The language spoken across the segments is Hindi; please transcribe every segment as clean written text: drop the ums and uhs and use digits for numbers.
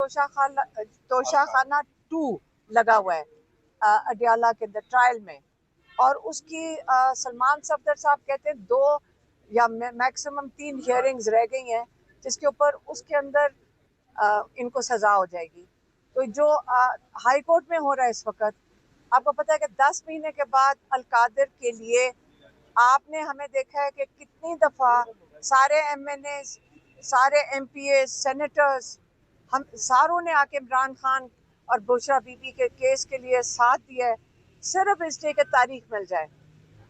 तोशा खाना 2 लगा हुआ है अडियाला के अंदर ट्रायल में, और उसकी सलमान सफदर साहब कहते हैं 2 या मैक्सिमम 3 हियरिंग्स रह गई हैं, जिसके ऊपर उसके अंदर इनको सजा हो जाएगी। तो जो हाई कोर्ट में हो रहा है इस वक्त, आपको पता है कि 10 महीने के बाद अलकादिर के लिए आपने हमें देखा है कि कितनी दफा सारे MNA, सारे MPA, सेनेटर्स, हम सारों ने आके इमरान खान और बुशरा बीबी के केस के लिए साथ दिया है, सिर्फ इसलिए कि तारीख मिल जाए।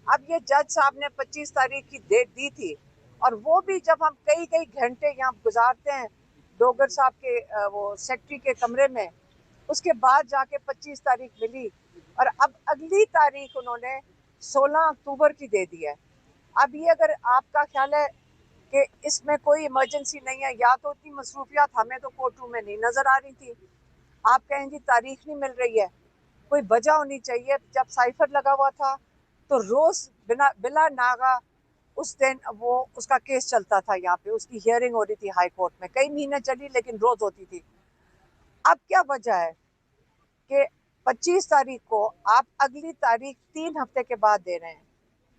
अब ये जज साहब ने 25 तारीख की डेट दी थी, और वो भी जब हम कई कई घंटे यहाँ गुजारते हैं डोगर साहब के वो सेक्रेटरी के कमरे में, उसके बाद जाके 25 तारीख मिली, और अब अगली तारीख उन्होंने 16 अक्टूबर की दे दी है। अब ये अगर आपका ख्याल है कि इसमें कोई इमरजेंसी नहीं है, या तो इतनी मसरूफियात हमें तो कोर्ट रूम में नहीं नजर आ रही थी, आप कहें जी तारीख नहीं मिल रही है, कोई वजह होनी चाहिए। जब साइफर लगा हुआ था तो रोज बिला नागा उस दिन वो उसका केस चलता था, यहाँ पे उसकी हियरिंग हो रही थी हाई कोर्ट में, कई महीने चली लेकिन रोज होती थी। अब क्या वजह है कि 25 तारीख को आप अगली तारीख 3 हफ्ते के बाद दे रहे हैं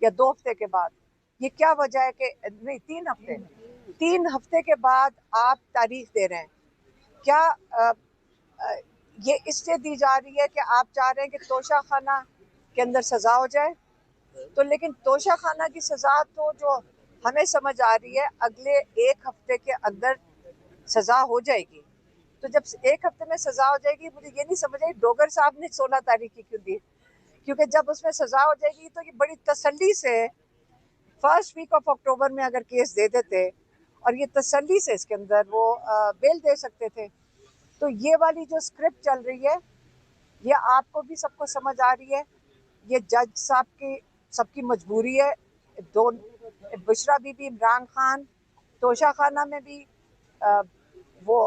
या 2 हफ्ते के बाद? ये क्या वजह है कि नहीं 3 हफ्ते के बाद आप तारीख दे रहे हैं? क्या ये इससे दी जा रही है कि आप चाह रहे हैं कि तोशा खाना के अंदर सजा हो जाए? तो लेकिन तोशा खाना की सजा तो जो हमें समझ आ रही है अगले 1 हफ्ते के अंदर सजा हो जाएगी। तो जब 1 हफ्ते में सजा हो जाएगी, मुझे ये नहीं समझ आई डोगर साहब ने 16 तारीख की क्यों दी, क्योंकि जब उसमें सजा हो जाएगी तो ये बड़ी तसल्ली से फर्स्ट वीक ऑफ अक्टूबर में अगर केस दे देते, और ये तसल्ली से इसके अंदर वो बेल दे सकते थे। तो ये वाली जो स्क्रिप्ट चल रही है, ये आपको भी सबको समझ आ रही है, ये जज साहब की सबकी मजबूरी है। दो बुशरा बीबी, इमरान खान, तोशा खाना में भी वो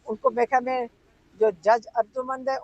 उनको मेखा में जो जज अर्जुमंद है